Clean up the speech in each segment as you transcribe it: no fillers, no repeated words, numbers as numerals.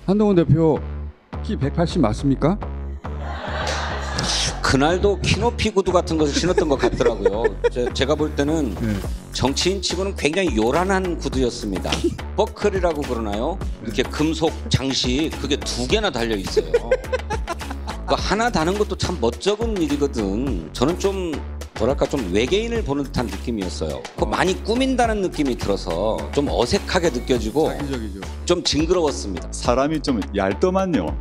한동훈 대표 키 180 맞습니까? 그날도 키높이 구두 같은 것을 신었던 것 같더라고요. 제가 볼 때는 정치인 치고는 굉장히 요란한 구두였습니다. 버클이라고 그러나요? 이렇게 금속 장식 그게 2개나 달려 있어요. 그 하나 다는 것도 참 멋쩍은 일이거든. 저는 좀 뭐랄까 좀 외계인을 보는 듯한 느낌이었어요. 그 많이 꾸민다는 느낌이 들어서 좀 어색하게 느껴지고 자기적이죠. 좀 징그러웠습니다. 사람이 좀 얇더만요.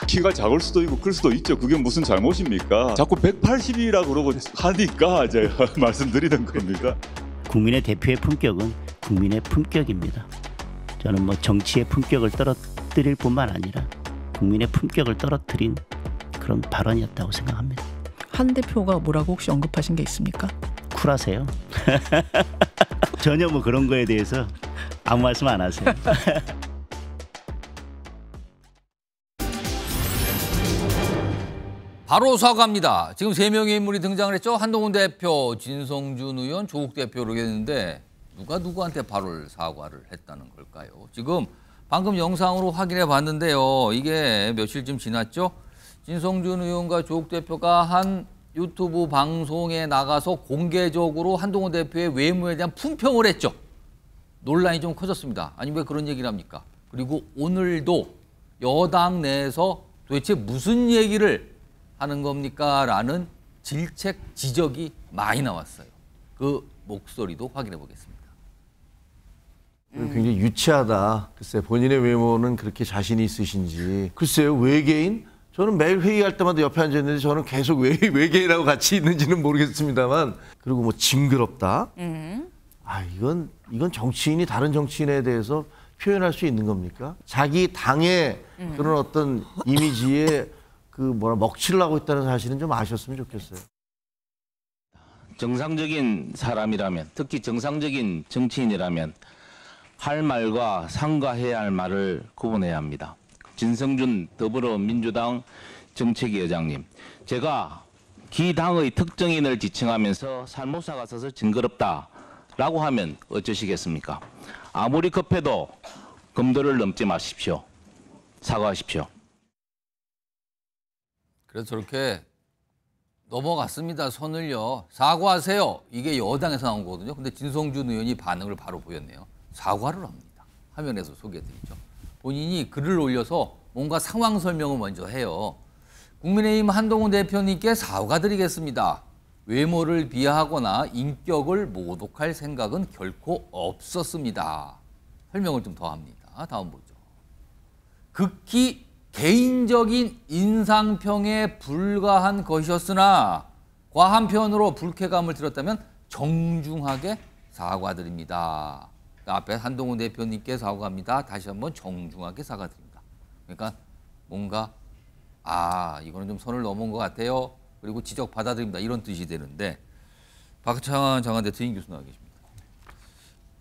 키가 작을 수도 있고 클 수도 있죠. 그게 무슨 잘못입니까? 자꾸 180이라 그러고 하니까 제가 말씀드리던 겁니다. 국민의 대표의 품격은 국민의 품격입니다. 저는 뭐 정치의 품격을 떨어뜨릴 뿐만 아니라 국민의 품격을 떨어뜨린 그런 발언이었다고 생각합니다. 한 대표가 뭐라고 혹시 언급하신 게 있습니까? 쿨하세요? 전혀 뭐 그런 거에 대해서 아무 말씀 안 하세요. 바로 사과합니다. 지금 3명의 인물이 등장을 했죠. 한동훈 대표, 진성준 의원, 조국 대표로 했는데 누가 누구한테 바로 사과를 했다는 걸까요? 지금 방금 영상으로 확인해 봤는데요. 이게 며칠쯤 지났죠. 진성준 의원과 조국 대표가 한 유튜브 방송에 나가서 공개적으로 한동훈 대표의 외모에 대한 품평을 했죠. 논란이 좀 커졌습니다. 아니 왜 그런 얘기를 합니까? 그리고 오늘도 여당 내에서 도대체 무슨 얘기를 하는 겁니까? 라는 질책, 지적이 많이 나왔어요. 그 목소리도 확인해 보겠습니다. 굉장히 유치하다. 글쎄 본인의 외모는 그렇게 자신이 있으신지. 글쎄요, 외계인? 저는 매일 회의할 때마다 옆에 앉아있는데 저는 계속 외계인하고 같이 있는지는 모르겠습니다만. 그리고 뭐 징그럽다? 이건 정치인이 다른 정치인에 대해서 표현할 수 있는 겁니까? 자기 당의 그런 어떤 이미지에 먹칠을 하고 있다는 사실은 좀 아셨으면 좋겠어요. 정상적인 사람이라면, 특히 정상적인 정치인이라면 할 말과 상과해야 할 말을 구분해야 합니다. 진성준 더불어민주당 정책위 의장님, 제가 기당의 특정인을 지칭하면서 살모사가 서서 징그럽다라고 하면 어쩌시겠습니까? 아무리 급해도 검도를 넘지 마십시오. 사과하십시오. 그래서 저렇게 넘어갔습니다. 손을요. 사과하세요. 이게 여당에서 나온 거거든요. 근데 진성준 의원이 반응을 바로 보였네요. 사과를 합니다. 화면에서 소개해드리죠. 본인이 글을 올려서 뭔가 상황 설명을 먼저 해요. 국민의힘 한동훈 대표님께 사과드리겠습니다. 외모를 비하하거나 인격을 모독할 생각은 결코 없었습니다. 설명을 좀 더 합니다. 다음 보죠. 극히 개인적인 인상평에 불과한 것이었으나 과한 표현으로 불쾌감을 들었다면 정중하게 사과드립니다. 앞에 한동훈 대표님께 사과합니다. 다시 한번 정중하게 사과드립니다. 그러니까 뭔가 이거는 좀 선을 넘은 것 같아요. 그리고 지적 받아들입니다. 이런 뜻이 되는데 박창환 장관대 트임 교수 나와 계십니다.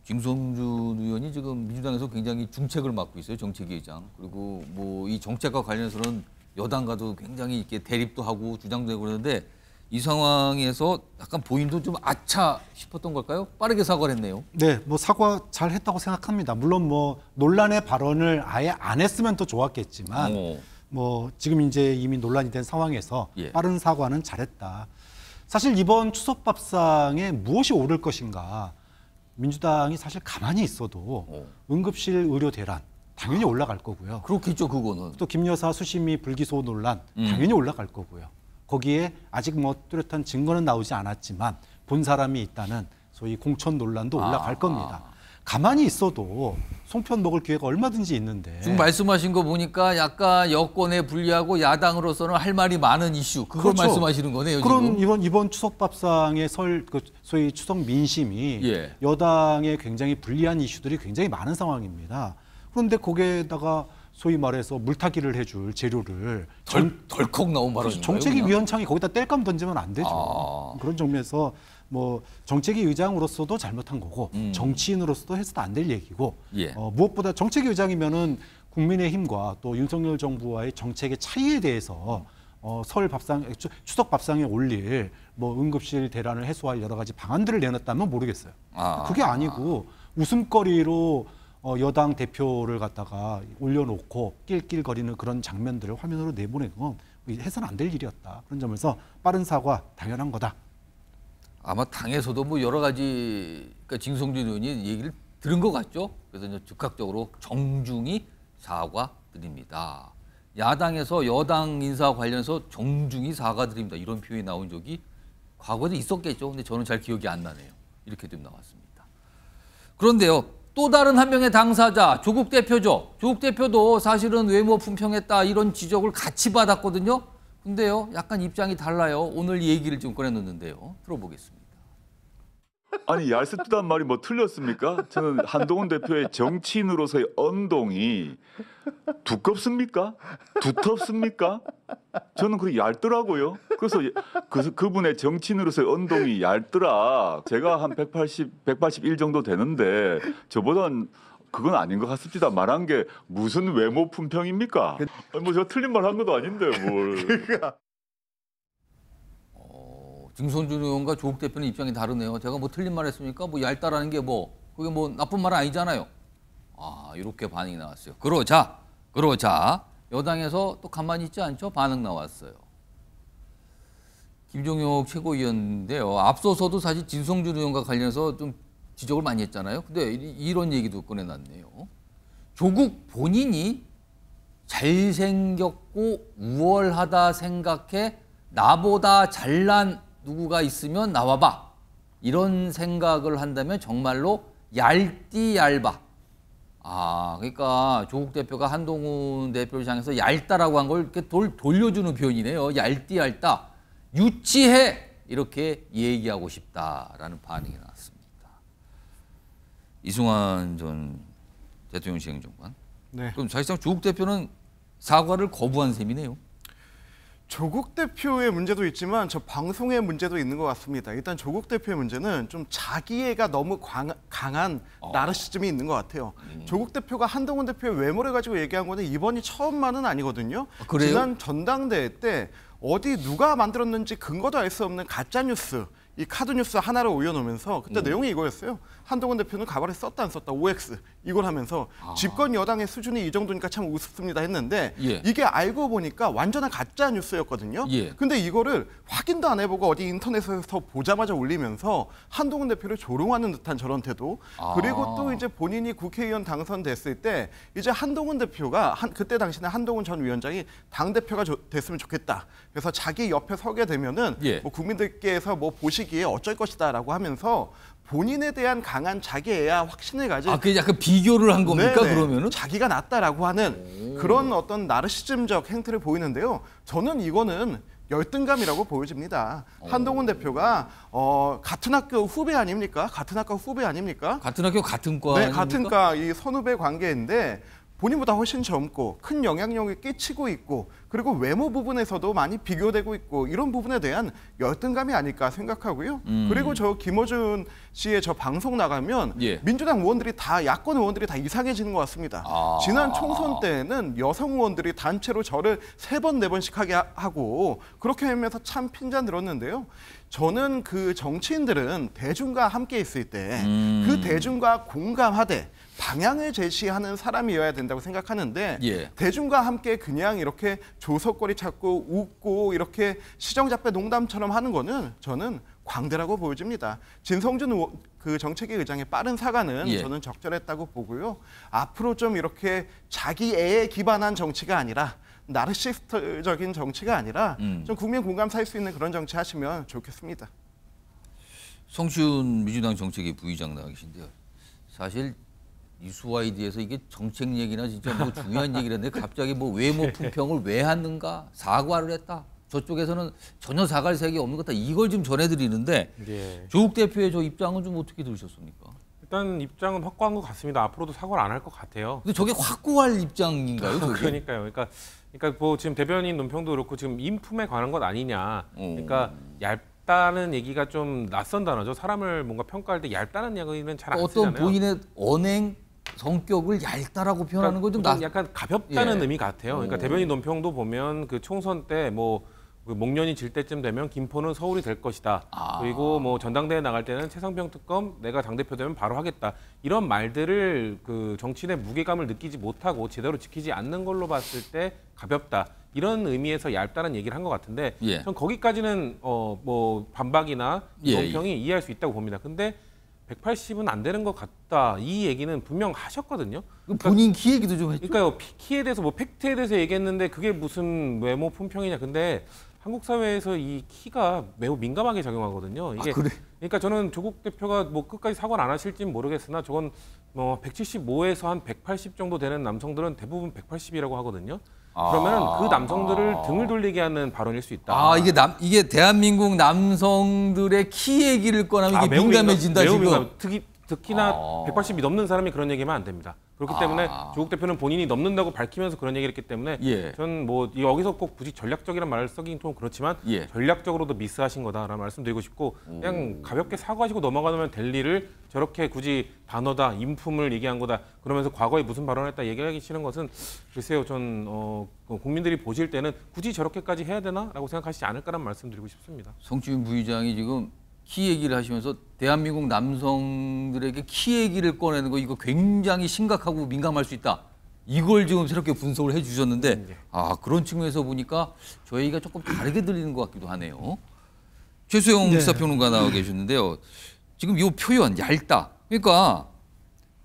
진성준 의원이 지금 민주당에서 굉장히 중책을 맡고 있어요. 정책위 의장. 그리고 뭐 이 정책과 관련해서는 여당과도 굉장히 이렇게 대립도 하고 주장도 하고 그러는데 이 상황에서 약간 본인도 좀 아차 싶었던 걸까요? 빠르게 사과를 했네요. 네, 뭐 사과 잘 했다고 생각합니다. 물론 뭐 논란의 발언을 아예 안 했으면 더 좋았겠지만 뭐 지금 이제 이미 논란이 된 상황에서 빠른 사과는 잘했다. 사실 이번 추석밥상에 무엇이 오를 것인가 민주당이 사실 가만히 있어도 응급실 의료 대란 당연히 올라갈 거고요. 그렇겠죠, 그거는. 또 김 여사 수심이 불기소 논란 당연히 올라갈 거고요. 거기에 아직 뭐 뚜렷한 증거는 나오지 않았지만 본 사람이 있다는 소위 공천 논란도 올라갈 겁니다. 가만히 있어도 송편 먹을 기회가 얼마든지 있는데 지금 말씀하신 거 보니까 약간 여권에 불리하고 야당으로서는 할 말이 많은 이슈 그걸 그렇죠. 말씀하시는 거네요. 그런 지금. 이번 추석밥상의 소위 추석 민심이 여당에 굉장히 불리한 이슈들이 굉장히 많은 상황입니다. 그런데 거기에다가 소위 말해서 물타기를 해줄 재료를 덜컥 나온 발언인가요? 정책위 위원장이 거기다 뗄감 던지면 안 되죠. 그런 점에서 뭐 정책위 의장으로서도 잘못한 거고 정치인으로서도 해서도 안 될 얘기고 무엇보다 정책위 의장이면은 국민의힘과 또 윤석열 정부와의 정책의 차이에 대해서 설 밥상 추석 밥상에 올릴 뭐 응급실 대란을 해소할 여러 가지 방안들을 내놨다면 모르겠어요. 그게 아니고 웃음거리로 여당 대표를 갖다가 올려놓고 낄낄거리는 그런 장면들을 화면으로 내보내는 건 해서는 안 될 일이었다. 그런 점에서 빠른 사과 당연한 거다. 아마 당에서도 뭐 여러 가지 그러니까 진성준 의원이 얘기를 들은 것 같죠. 그래서 이제 즉각적으로 정중히 사과드립니다. 야당에서 여당 인사 관련해서 정중히 사과드립니다. 이런 표현이 나온 적이 과거에도 있었겠죠. 근데 저는 잘 기억이 안 나네요. 이렇게 좀 나왔습니다. 그런데요. 또 다른 한 명의 당사자 조국 대표죠. 조국 대표도 사실은 외모 품평했다 이런 지적을 같이 받았거든요. 근데요. 약간 입장이 달라요. 오늘 이 얘기를 좀 꺼내놓는데요. 들어보겠습니다. 아니 얄스트단 말이 뭐 틀렸습니까? 저는 한동훈 대표의 정치인으로서의 언동이 두껍습니까? 두텁습니까? 저는 그렇게 얇더라고요. 그래서 그분의 정치인으로서의 언동이 얇더라. 제가 한 181 정도 되는데 저보다는 그건 아닌 것 같습니다. 말한 게 무슨 외모 품평입니까? 뭐 저 틀린 말 한 것도 아닌데 뭘. 진성준 의원과 조국 대표는 입장이 다르네요. 제가 뭐 틀린 말 했습니까? 뭐 얇다라는 게 뭐 그게 뭐 나쁜 말은 아니잖아요. 아 이렇게 반응이 나왔어요. 그러자 여당에서 또 가만히 있지 않죠? 반응 나왔어요. 김종혁 최고위원인데요. 앞서서도 사실 진성준 의원과 관련해서 좀 지적을 많이 했잖아요. 근데 이런 얘기도 꺼내놨네요. 조국 본인이 잘생겼고 우월하다 생각해 나보다 잘난 누구가 있으면 나와봐. 이런 생각을 한다면 정말로 얇디 얇아. 아, 그러니까 조국 대표가 한동훈 대표를 향해서 얇다라고 한 걸 이렇게 돌려주는 표현이네요. 얇디 얇다. 유치해. 이렇게 얘기하고 싶다라는 반응이 나왔습니다. 이승환 전 대통령 시행정관. 네. 그럼 사실상 조국 대표는 사과를 거부한 셈이네요. 조국 대표의 문제도 있지만 저 방송의 문제도 있는 것 같습니다. 일단 조국 대표의 문제는 좀 자기애가 너무 강한 나르시즘이 있는 것 같아요. 조국 대표가 한동훈 대표의 외모를 가지고 얘기한 거는 이번이 처음만은 아니거든요. 그래요? 지난 전당대회 때 어디 누가 만들었는지 근거도 알 수 없는 가짜 뉴스, 이 카드 뉴스 하나를 올려놓으면서 그때 내용이 이거였어요. 한동훈 대표는 가발을 썼다 안 썼다 OX 이걸 하면서 집권 여당의 수준이 이 정도니까 참 우습습니다 했는데 이게 알고 보니까 완전한 가짜 뉴스였거든요. 근데 이거를 확인도 안 해보고 어디 인터넷에서 보자마자 올리면서 한동훈 대표를 조롱하는 듯한 저런 태도. 그리고 또 이제 본인이 국회의원 당선됐을 때 이제 한동훈 대표가 그때 당시에 한동훈 전 위원장이 당대표가 됐으면 좋겠다. 그래서 자기 옆에 서게 되면은 뭐 국민들께서 뭐 보시기에 어쩔 것이다라고 하면서 본인에 대한 강한 자기애와 확신을 가진 그게 약간 비교를 한 겁니까? 네네. 그러면은 자기가 낫다라고 하는 그런 어떤 나르시즘적 행태를 보이는데요. 저는 이거는 열등감이라고 보여집니다. 한동훈 대표가 같은 학교 후배 아닙니까? 같은 학과 후배 아닙니까? 같은 학교 같은 과 네, 아닙니까? 같은 과 이 선후배 관계인데 본인보다 훨씬 젊고 큰 영향력을 끼치고 있고 그리고 외모 부분에서도 많이 비교되고 있고 이런 부분에 대한 열등감이 아닐까 생각하고요. 그리고 저 김어준 씨의 저 방송 나가면 민주당 의원들이 다 야권 의원들이 다 이상해지는 것 같습니다. 지난 총선 때는 여성 의원들이 단체로 저를 3번, 4번씩 하게 하고 그렇게 하면서 참 핀잔 들었는데요. 저는 그 정치인들은 대중과 함께 있을 때 그 대중과 공감하되 방향을 제시하는 사람이어야 된다고 생각하는데 대중과 함께 그냥 이렇게 조석거리 찾고 웃고 이렇게 시정잡배 농담처럼 하는 거는 저는 광대라고 보여집니다. 진성준 그 정책위 의장의 빠른 사과는 저는 적절했다고 보고요. 앞으로 좀 이렇게 자기애에 기반한 정치가 아니라 나르시스트적인 정치가 아니라 좀 국민 공감 살 수 있는 그런 정치 하시면 좋겠습니다. 성시훈 민주당 정책위 부의장 나와 계신데요. 사실 이수와이디에서 이게 정책 얘기나 진짜 뭐 중요한 얘기를 했는데 갑자기 뭐 외모 품평을 왜 하는가 사과를 했다. 저쪽에서는 전혀 사과할 생각이 없는 것 같다. 이걸 좀 전해드리는데 조국 대표의 저 입장은 좀 어떻게 들으셨습니까? 일단 입장은 확고한 것 같습니다. 앞으로도 사과를 안 할 것 같아요. 근데 저게 확고할 입장인가요? 저게? 그러니까요. 그러니까 뭐 지금 대변인 논평도 그렇고 지금 인품에 관한 것 아니냐. 그러니까 얇다는 얘기가 좀 낯선 단어죠. 사람을 뭔가 평가할 때 얇다는 얘기는 잘 안 쓰잖아요. 어떤 본인의 언행 성격을 얇다라고 표현하는 건 좀 약간 가볍다는 의미 같아요. 그러니까 대변인 논평도 보면 그 총선 때 뭐 목련이 질 때쯤 되면 김포는 서울이 될 것이다. 그리고 뭐 전당대회 나갈 때는 최상병 특검 내가 당대표 되면 바로 하겠다. 이런 말들을 그 정치인의 무게감을 느끼지 못하고 제대로 지키지 않는 걸로 봤을 때 가볍다. 이런 의미에서 얇다는 얘기를 한 것 같은데 전 거기까지는 뭐 반박이나 논평이 이해할 수 있다고 봅니다. 근데 180은 안 되는 것 같다. 이 얘기는 분명 하셨거든요. 그러니까, 본인 키 얘기도 좀 했죠. 그러니까요. 키에 대해서 뭐 팩트에 대해서 얘기했는데 그게 무슨 외모 품평이냐. 근데 한국 사회에서 이 키가 매우 민감하게 작용하거든요. 이게 그러니까 저는 조국 대표가 뭐 끝까지 사과를 안 하실지는 모르겠으나 저건 뭐 175에서 한 180 정도 되는 남성들은 대부분 180이라고 하거든요. 그러면은 그 남성들을 등을 돌리게 하는 발언일 수 있다. 이게 대한민국 남성들의 키 얘기를 꺼내면 이게 민감해진다 매우 지금. 민감. 특히나 180이 넘는 사람이 그런 얘기하면 안 됩니다. 그렇기 때문에 조국 대표는 본인이 넘는다고 밝히면서 그런 얘기를 했기 때문에 저는 뭐 여기서 꼭 굳이 전략적이라는 말을 쓰긴 좀 그렇지만 전략적으로도 미스하신 거다라는 말씀드리고 싶고 그냥 가볍게 사과하시고 넘어가면 될 일을 저렇게 굳이 단어다, 인품을 얘기한 거다 그러면서 과거에 무슨 발언을 했다 얘기하기 싫은 것은 글쎄요. 전 국민들이 보실 때는 굳이 저렇게까지 해야 되나라고 생각하시지 않을까라는 말씀드리고 싶습니다. 성추인 부의장이 지금 키 얘기를 하시면서 대한민국 남성들에게 키 얘기를 꺼내는 거 이거 굉장히 심각하고 민감할 수 있다. 이걸 지금 새롭게 분석을 해주셨는데 그런 측면에서 보니까 저 얘기가 조금 다르게 들리는 것 같기도 하네요. 최수영 시사평론가 나와 계셨는데요. 지금 이 표현 얇다. 그러니까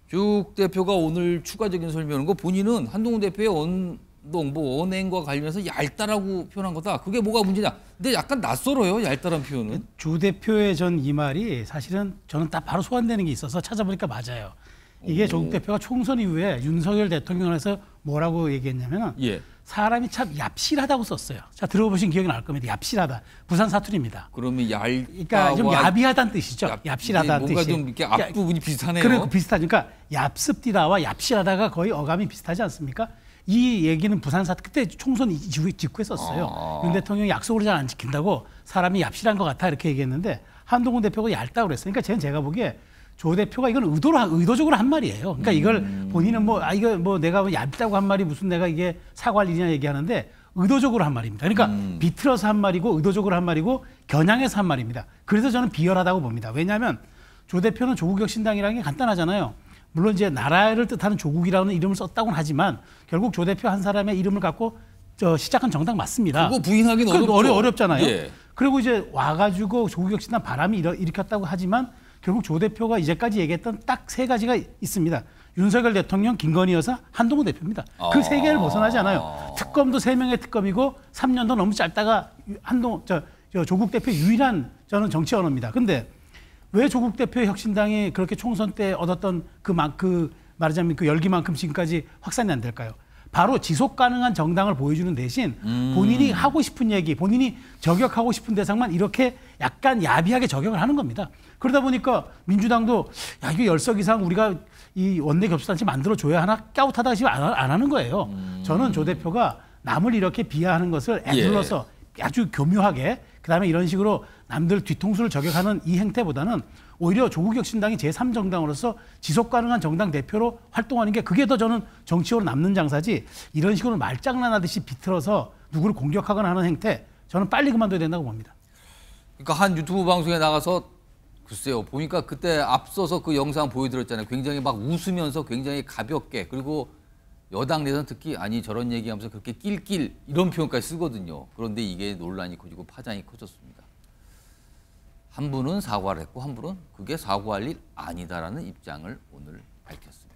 쭉 대표가 오늘 추가적인 설명한 거 본인은 한동훈 대표의 언행과 관련해서 얇다라고 표현한 거다. 그게 뭐가 문제냐. 근데 약간 낯설어요. 얇다란 표현은. 주 대표의 전 이 말이 사실은 저는 딱 바로 소환되는 게 있어서 찾아보니까 맞아요. 이게 조국 대표가 총선 이후에 윤석열 대통령에서 뭐라고 얘기했냐면 사람이 참 얍실하다고 썼어요. 자, 들어보신 기억이 날 겁니다. 얍실하다. 부산 사투리입니다. 그러면 그러니까 좀 야비하다는 뜻이죠. 얍실하다는 뜻이. 뭔가 좀 이렇게 앞부분이 비슷하네요. 그래, 비슷하죠. 그러니까 얍습디다와 얍실하다가 거의 어감이 비슷하지 않습니까? 이 얘기는 부산 사투리 그때 총선 직후에 썼어요. 윤 대통령이 약속을 잘 안 지킨다고 사람이 얍실한 것 같아 이렇게 얘기했는데 한동훈 대표가 얇다고 그랬어요. 그러니까 제가 보기에 조 대표가 이건 의도적으로 한 말이에요. 그러니까 이걸 본인은 이거 내가 얇다고 한 말이 무슨 내가 이게 사과할 일이냐 얘기하는데 의도적으로 한 말입니다. 그러니까 비틀어서 한 말이고 의도적으로 한 말이고 겨냥해서 한 말입니다. 그래서 저는 비열하다고 봅니다. 왜냐하면 조 대표는 조국혁신당이라는 게 간단하잖아요. 물론 이제 나라를 뜻하는 조국이라는 이름을 썼다고는 하지만 결국 조 대표 한 사람의 이름을 갖고 시작한 정당 맞습니다. 그거 부인하기는 어렵잖아요. 그리고 이제 와가지고 조국혁신당 바람이 일으켰다고 하지만 결국 조 대표가 이제까지 얘기했던 딱 세 가지가 있습니다. 윤석열 대통령, 김건희 여사, 한동훈 대표입니다. 그 세 개를 벗어나지 않아요. 특검도 3명의 특검이고 3년도 너무 짧다가 조국 대표 유일한 저는 정치 언어입니다. 근데 왜 조국 대표의 혁신당이 그렇게 총선 때 얻었던 말하자면 그 열기만큼 지금까지 확산이 안 될까요? 바로 지속 가능한 정당을 보여주는 대신 본인이 하고 싶은 얘기, 본인이 저격하고 싶은 대상만 이렇게 약간 야비하게 저격을 하는 겁니다. 그러다 보니까 민주당도 야 이거 10석 이상 우리가 이 원내 교섭단체 만들어줘야 하나 깨웃하다가 지금 안 하는 거예요. 저는 조 대표가 남을 이렇게 비하하는 것을 애둘러서 아주 교묘하게 그다음에 이런 식으로 남들 뒤통수를 저격하는 이 행태보다는 오히려 조국혁신당이 제3정당으로서 지속가능한 정당 대표로 활동하는 게 그게 더 저는 정치적으로 남는 장사지 이런 식으로 말장난하듯이 비틀어서 누구를 공격하거나 하는 행태 저는 빨리 그만둬야 된다고 봅니다. 그러니까 한 유튜브 방송에 나가서 글쎄요 보니까 그때 앞서서 그 영상 보여드렸잖아요. 굉장히 막 웃으면서 굉장히 가볍게 그리고 여당 내에서는 특히 아니 저런 얘기하면서 그렇게 낄낄 이런 표현까지 쓰거든요. 그런데 이게 논란이 커지고 파장이 커졌습니다. 한 분은 사과를 했고 한 분은 그게 사과할 일 아니다라는 입장을 오늘 밝혔습니다.